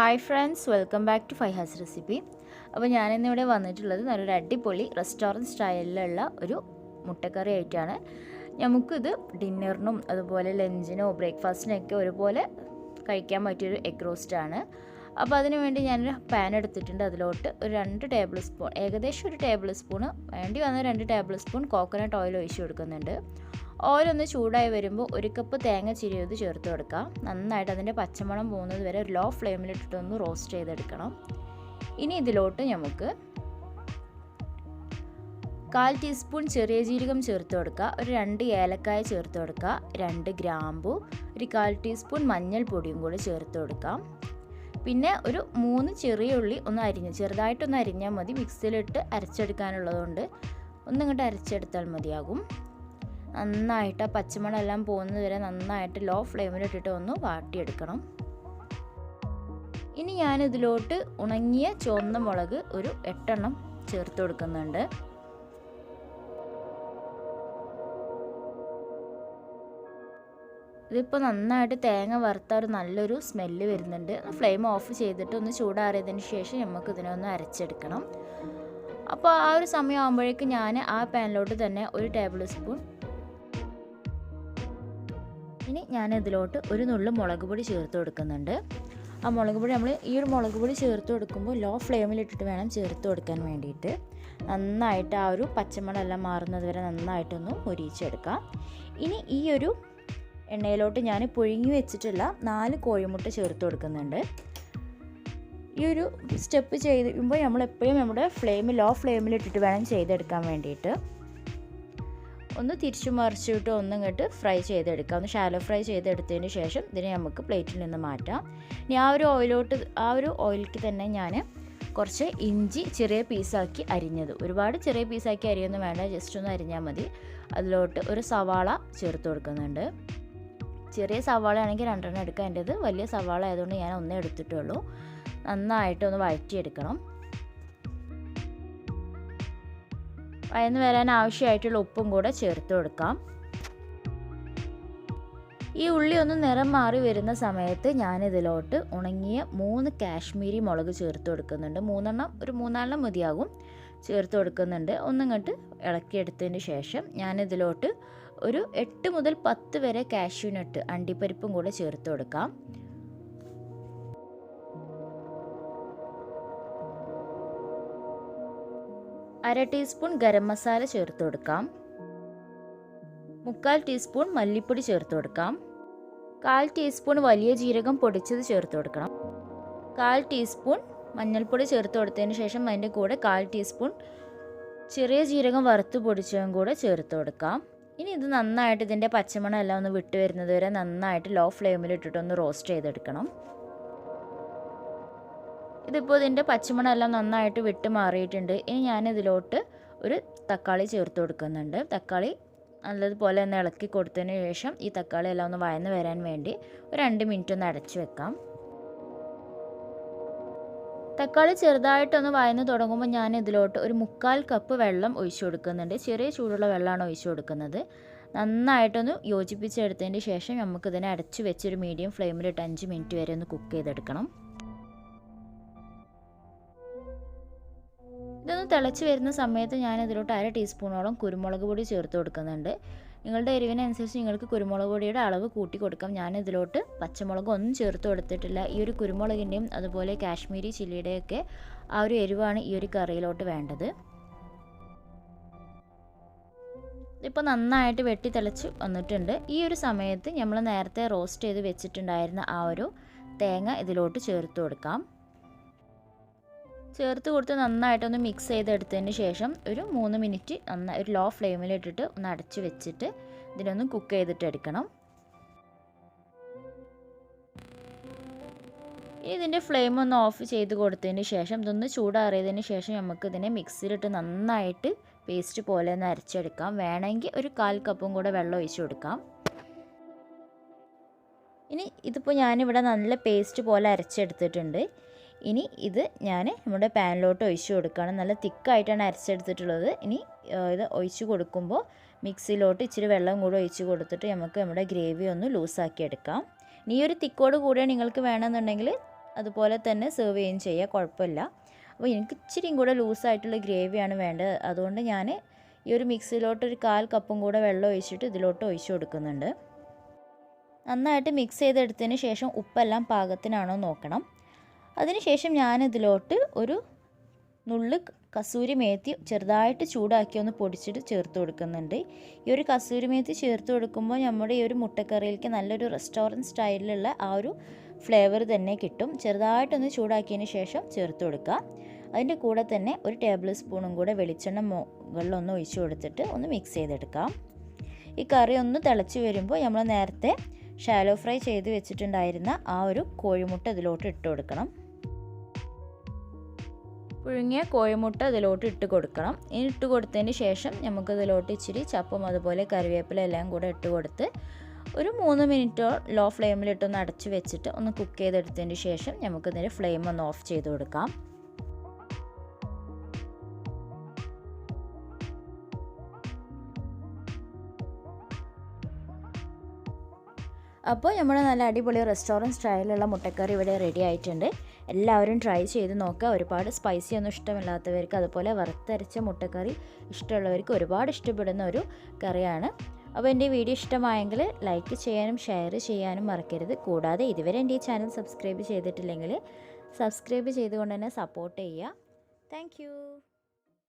Hi friends, welcome back to Faiha's recipe. അപ്പോൾ ഞാനിന്നിവിടെ വന്നിട്ടുള്ളത് നല്ലൊരു അടിപൊളി റെസ്റ്റോറൻറ്റ് സ്റ്റൈലിലുള്ള ഒരു മുട്ടക്കറി ആയിട്ടാണ്. നമുക്കിത് ഡിന്നറിനും അതുപോലെ ലഞ്ചിനോ ബ്രേക്ക്ഫാസ്റ്റിനൊക്കെ ഒരുപോലെ കഴിക്കാൻ പറ്റിയൊരു എഗ് റോസ്റ്റാണ്. അപ്പോൾ അതിന് വേണ്ടി ഞാനൊരു പാൻ എടുത്തിട്ടുണ്ട്. അതിലോട്ട് ഒരു 2 ടേബിൾ സ്പൂൺ, ഏകദേശം ഒരു ടേബിൾ സ്പൂണ് വേണ്ടി വന്ന 2 ടേബിൾ സ്പൂൺ കോക്കനട്ട് ഓയിൽ ഒഴിച്ച് കൊടുക്കുന്നുണ്ട്. ഓയിലൊന്ന് ചൂടായി വരുമ്പോൾ 1 കപ്പ് തേങ്ങ ചിരിയത് ചേർത്ത് കൊടുക്കാം. നന്നായിട്ട് അതിൻ്റെ പച്ചമണം പോകുന്നത് വരെ ഒരു ലോ ഫ്ലെയിമിലിട്ടിട്ടൊന്ന് റോസ്റ്റ് ചെയ്തെടുക്കണം. ഇനി ഇതിലോട്ട് നമുക്ക് 1/4 ടീസ്പൂൺ ചെറിയ ജീരകം ചേർത്ത് കൊടുക്കുക, ഒരു 2 ഏലക്കായ ചേർത്ത് കൊടുക്കുക, 2 ഗ്രാമ്പു, ഒരു 1/4 ടീസ്പൂൺ മഞ്ഞൾപ്പൊടിയും കൂടി ചേർത്ത് കൊടുക്കാം. പിന്നെ ഒരു 3 ചെറിയ ഉള്ളി ചെറുതായിട്ടൊന്ന് അരിഞ്ഞാൽ മതി. മിക്സിയിലിട്ട് അരച്ചെടുക്കാനുള്ളതുകൊണ്ട് ഒന്നിങ്ങോട്ട് അരച്ചെടുത്താൽ മതിയാകും. നന്നായിട്ട് ആ പച്ചമണം എല്ലാം പോകുന്നത് വരെ നന്നായിട്ട് ലോ ഫ്ലെയിമിലിട്ടിട്ട് ഒന്ന് വാട്ടിയെടുക്കണം. ഇനി ഞാനിതിലോട്ട് ഉണങ്ങിയ ചുവന്ന മുളക് ഒരു 8 എണ്ണം ചേർത്ത് കൊടുക്കുന്നുണ്ട്. ഇതിപ്പോൾ നന്നായിട്ട് തേങ്ങ വറുത്ത ഒരു നല്ലൊരു സ്മെല്ല് വരുന്നുണ്ട്. ഫ്ലെയിം ഓഫ് ചെയ്തിട്ട് ഒന്ന് ചൂടാറിയതിന് ശേഷം നമുക്ക് ഇതിനൊന്ന് അരച്ചെടുക്കണം. അപ്പോൾ ആ ഒരു സമയം ആകുമ്പോഴേക്കും ഞാൻ ആ പാനിലോട്ട് തന്നെ ഒരു ടേബിൾ സ്പൂൺ ഇനി ഞാനിതിലോട്ട് ഒരു നുള്ളു മുളക് പൊടി ചേർത്ത് കൊടുക്കുന്നുണ്ട്. ആ മുളക് പൊടി ഈ ഒരു മുളക് പൊടി ചേർത്ത് കൊടുക്കുമ്പോൾ ലോ ഫ്ലെയിമിലിട്ടിട്ട് വേണം ചേർത്ത് കൊടുക്കാൻ വേണ്ടിയിട്ട്. നന്നായിട്ട് ആ ഒരു പച്ചമണം എല്ലാം മാറുന്നത് വരെ നന്നായിട്ടൊന്ന് മൊരിയിച്ചെടുക്കാം. ഇനി ഈ ഒരു എണ്ണയിലോട്ട് ഞാൻ പുഴുങ്ങി വെച്ചിട്ടുള്ള 4 കോഴിമുട്ട ചേർത്ത് കൊടുക്കുന്നുണ്ട്. ഈ ഒരു സ്റ്റെപ്പ് ചെയ്യുമ്പോൾ നമ്മളെപ്പോഴും നമ്മുടെ ലോ ഫ്ലെയിമിലിട്ടിട്ട് വേണം ചെയ്തെടുക്കാൻ വേണ്ടിയിട്ട്. ഒന്ന് തിരിച്ചു മറിച്ചിട്ട് ഒന്നിങ്ങോട്ട് ഫ്രൈ ചെയ്തെടുക്കാം. ഒന്ന് ഷാലോ ഫ്രൈ ചെയ്തെടുത്തതിന് ശേഷം ഇതിനെ നമുക്ക് പ്ലേറ്റിൽ നിന്ന് മാറ്റാം. ഇനി ആ ഒരു ഓയിലേക്ക് തന്നെ ഞാൻ കുറച്ച് ഇഞ്ചി ചെറിയ പീസാക്കി അരിഞ്ഞത്, ഒരുപാട് ചെറിയ പീസാക്കി അരിയൊന്നും വേണ്ട, ജസ്റ്റ് ഒന്ന് അരിഞ്ഞാൽ മതി. അതിലോട്ട് ഒരു സവാള ചേർത്ത് കൊടുക്കുന്നുണ്ട്. ചെറിയ സവാള ആണെങ്കിൽ 2 എണ്ണം എടുക്കാം. എൻ്റേത് വലിയ സവാള ആയതുകൊണ്ട് ഞാൻ 1 എടുത്തിട്ടുള്ളൂ. നന്നായിട്ടൊന്ന് വഴറ്റിയെടുക്കണം. വഴന്ന് വരാൻ ആവശ്യമായിട്ടുള്ള ഉപ്പും കൂടെ ചേർത്ത് കൊടുക്കാം. ഈ ഉള്ളി ഒന്ന് നിറം മാറി വരുന്ന സമയത്ത് ഞാനിതിലോട്ട് ഉണങ്ങിയ 3 കാശ്മീരി മുളക് ചേർത്ത് കൊടുക്കുന്നുണ്ട്. 3 എണ്ണം, ഒരു 4 എണ്ണം മതിയാകും ചേർത്ത് കൊടുക്കുന്നുണ്ട്. ഒന്നിങ്ങോട്ട് ഇളക്കിയെടുത്തതിന് ശേഷം ഞാനിതിലോട്ട് ഒരു 8 മുതൽ 10 വരെ കാഷ്യൂനട്ട് അണ്ടിപ്പരിപ്പും കൂടെ ചേർത്ത് കൊടുക്കാം. അര ടീസ്പൂൺ ഗരം മസാല ചേർത്ത് കൊടുക്കാം. 3/4 ടീസ്പൂൺ മല്ലിപ്പൊടി ചേർത്ത് കൊടുക്കാം. 1/4 ടീസ്പൂൺ വലിയ ജീരകം പൊടിച്ചത് ചേർത്ത് കൊടുക്കണം. 1/4 ടീസ്പൂൺ മഞ്ഞൾപ്പൊടി ചേർത്ത് കൊടുത്തതിന് ശേഷം അതിൻ്റെ കൂടെ 1/4 ടീസ്പൂൺ ചെറിയ ജീരകം വറുത്ത് പൊടിച്ചതും കൂടെ ചേർത്ത് കൊടുക്കാം. ഇനി ഇത് നന്നായിട്ട് ഇതിൻ്റെ പച്ചമണം എല്ലാം ഒന്ന് വിട്ട് വരുന്നത് വരെ നന്നായിട്ട് ലോ ഫ്ലെയിമിലിട്ടിട്ടൊന്ന് റോസ്റ്റ് ചെയ്തെടുക്കണം. ഇതിപ്പോൾ ഇതിൻ്റെ പച്ചമണം എല്ലാം നന്നായിട്ട് വിട്ട് മാറിയിട്ടുണ്ട്. ഇനി ഞാനിതിലോട്ട് ഒരു തക്കാളി ചേർത്ത് കൊടുക്കുന്നുണ്ട്. തക്കാളി നല്ലതുപോലെ ഒന്ന് ഇളക്കി കൊടുത്തതിന് ശേഷം ഈ തക്കാളി എല്ലാം ഒന്ന് വഴന്ന് വരാൻ വേണ്ടി ഒരു 2 മിനിറ്റ് ഒന്ന് അടച്ചു വെക്കാം. തക്കാളി ചെറുതായിട്ടൊന്ന് വഴന്ന് തുടങ്ങുമ്പോൾ ഞാൻ ഇതിലോട്ട് ഒരു 3/4 കപ്പ് വെള്ളം ഒഴിച്ചു കൊടുക്കുന്നുണ്ട്. ചെറിയ ചൂടുള്ള വെള്ളമാണ് ഒഴിച്ചു കൊടുക്കുന്നത്. നന്നായിട്ടൊന്ന് യോജിപ്പിച്ചെടുത്തതിന് ശേഷം നമുക്കിതിനെ അടച്ചു വെച്ചൊരു മീഡിയം ഫ്ലെയിമിലിട്ട് 5 മിനിറ്റ് വരെ ഒന്ന് കുക്ക് ചെയ്തെടുക്കണം. ഇതൊന്ന് തിളച്ച് വരുന്ന സമയത്ത് ഞാൻ ഇതിലോട്ട് 1/2 ടീസ്പൂണോളം കുരുമുളക് പൊടി ചേർത്ത് കൊടുക്കുന്നുണ്ട്. നിങ്ങളുടെ എരിവിനനുസരിച്ച് നിങ്ങൾക്ക് കുരുമുളക് പൊടിയുടെ അളവ് കൂട്ടി കൊടുക്കാം. ഞാൻ ഇതിലോട്ട് പച്ചമുളക് ഒന്നും ചേർത്ത് കൊടുത്തിട്ടില്ല. ഈ ഒരു കുരുമുളകിൻ്റെയും അതുപോലെ കാശ്മീരി ചില്ലിയുടെയൊക്കെ ആ ഒരു എരിവാണ് ഈ ഒരു കറിയിലോട്ട് വേണ്ടത്. ഇപ്പോൾ നന്നായിട്ട് വെട്ടി തിളച്ച് വന്നിട്ടുണ്ട്. ഈ ഒരു സമയത്ത് നമ്മൾ നേരത്തെ റോസ്റ്റ് ചെയ്ത് വെച്ചിട്ടുണ്ടായിരുന്ന ആ ഒരു തേങ്ങ ഇതിലോട്ട് ചേർത്ത് കൊടുക്കാം. ചേർത്ത് കൊടുത്ത് നന്നായിട്ടൊന്ന് മിക്സ് ചെയ്തെടുത്തതിന് ശേഷം ഒരു 3 മിനിറ്റ് ഒരു ലോ ഫ്ലെയിമിലിട്ടിട്ട് ഒന്ന് അടച്ച് വെച്ചിട്ട് ഇതിനൊന്ന് കുക്ക് ചെയ്തിട്ടെടുക്കണം. ഇതിൻ്റെ ഫ്ലെയിം ഒന്ന് ഓഫ് ചെയ്ത് കൊടുത്തതിന് ശേഷം ഇതൊന്ന് ചൂടാറിയതിന് ശേഷം നമുക്കിതിനെ മിക്സിയിലിട്ട് നന്നായിട്ട് പേസ്റ്റ് പോലെ ഒന്ന് അരച്ചെടുക്കാം. വേണമെങ്കിൽ ഒരു 1/4 കപ്പും കൂടെ വെള്ളം ഒഴിച്ച് കൊടുക്കാം. ഇനി ഇതിപ്പോൾ ഞാനിവിടെ നല്ല പേസ്റ്റ് പോലെ അരച്ചെടുത്തിട്ടുണ്ട്. ഇനി ഇത് ഞാൻ നമ്മുടെ പാനിലോട്ട് ഒഴിച്ച് കൊടുക്കുകയാണ്. നല്ല തിക്കായിട്ടാണ് അരച്ചെടുത്തിട്ടുള്ളത്. ഇനി ഇത് ഒഴിച്ച് കൊടുക്കുമ്പോൾ മിക്സിയിലോട്ട് ഇച്ചിരി വെള്ളം കൂടെ ഒഴിച്ച് കൊടുത്തിട്ട് നമുക്ക് നമ്മുടെ ഗ്രേവി ഒന്ന് ലൂസാക്കി എടുക്കാം. ഇനി ഈ ഒരു തിക്കോട് കൂടെ നിങ്ങൾക്ക് വേണമെന്നുണ്ടെങ്കിൽ അതുപോലെ തന്നെ സെർവ് ചെയ്യുകയും ചെയ്യുക, കുഴപ്പമില്ല. അപ്പോൾ എനിക്ക് ഇച്ചിരിയും കൂടെ ലൂസായിട്ടുള്ള ഗ്രേവിയാണ് വേണ്ടത്. അതുകൊണ്ട് ഞാൻ ഈ ഒരു മിക്സിയിലോട്ട് ഒരു 1/4 കപ്പും കൂടെ വെള്ളം ഒഴിച്ചിട്ട് ഇതിലോട്ട് ഒഴിച്ചു കൊടുക്കുന്നുണ്ട്. നന്നായിട്ട് മിക്സ് ചെയ്തെടുത്തതിന് ശേഷം ഉപ്പെല്ലാം പാകത്തിനാണോ നോക്കണം. അതിനുശേഷം ഞാനിതിലോട്ട് ഒരു നുള്ള് കസൂരി മേത്തി ചെറുതായിട്ട് ചൂടാക്കി ഒന്ന് പൊടിച്ചിട്ട് ചേർത്ത് കൊടുക്കുന്നുണ്ട്. ഈ ഒരു കസൂരി മേത്തി ചേർത്ത് കൊടുക്കുമ്പോൾ നമ്മുടെ ഈ ഒരു മുട്ടക്കറിയിലേക്ക് നല്ലൊരു റെസ്റ്റോറൻറ്റ് സ്റ്റൈലിലുള്ള ആ ഒരു ഫ്ലേവർ തന്നെ കിട്ടും. ചെറുതായിട്ടൊന്ന് ചൂടാക്കിയതിന് ശേഷം ചേർത്ത് കൊടുക്കുക. അതിൻ്റെ കൂടെ തന്നെ ഒരു ടേബിൾ സ്പൂണും കൂടെ വെളിച്ചെണ്ണ മുകളിലൊന്ന് ഒഴിച്ചു കൊടുത്തിട്ട് ഒന്ന് മിക്സ് ചെയ്തെടുക്കാം. ഈ കറി ഒന്ന് തിളച്ച് വരുമ്പോൾ നമ്മൾ നേരത്തെ ഷാലോ ഫ്രൈ ചെയ്ത് വെച്ചിട്ടുണ്ടായിരുന്ന ആ ഒരു കോഴിമുട്ട ഇതിലോട്ട് ഇട്ട് കൊടുക്കണം. പുഴുങ്ങിയ കോഴിമുട്ട ഇതിലോട്ട് ഇട്ട് കൊടുക്കണം. ഇനി ഇട്ട് കൊടുത്തതിന് ശേഷം നമുക്കിതിലോട്ട് ഇച്ചിരി ചപ്പും അതുപോലെ കറിവേപ്പില എല്ലാം കൂടെ ഇട്ട് കൊടുത്ത് ഒരു 3 മിനിറ്റോ ലോ ഫ്ലെയിമിലിട്ടൊന്ന് അടച്ച് വെച്ചിട്ട് ഒന്ന് കുക്ക് ചെയ്തെടുത്തതിന് ശേഷം നമുക്കിതിൻ്റെ ഫ്ലെയിം ഒന്ന് ഓഫ് ചെയ്ത് കൊടുക്കാം. അപ്പോൾ നമ്മുടെ നല്ല അടിപൊളി റെസ്റ്റോറൻറ്റ് സ്റ്റൈലിലുള്ള മുട്ടക്കറി ഇവിടെ റെഡി ആയിട്ടുണ്ട്. എല്ലാവരും ട്രൈ ചെയ്ത് നോക്കുക. ഒരുപാട് സ്പൈസി ഒന്നും ഇഷ്ടമില്ലാത്തവർക്ക് അതുപോലെ വറുത്തരച്ച മുട്ടക്കറി ഇഷ്ടമുള്ളവർക്ക് ഒരുപാട് ഇഷ്ടപ്പെടുന്ന ഒരു കറിയാണ്. അപ്പോൾ എൻ്റെ വീഡിയോ ഇഷ്ടമായെങ്കിൽ ലൈക്ക് ചെയ്യാനും ഷെയർ ചെയ്യാനും മറക്കരുത്. കൂടാതെ ഇതുവരെ എൻ്റെ ഈ ചാനൽ സബ്സ്ക്രൈബ് ചെയ്തിട്ടില്ലെങ്കിൽ സബ്സ്ക്രൈബ് ചെയ്തുകൊണ്ട് തന്നെ സപ്പോർട്ട് ചെയ്യുക. താങ്ക്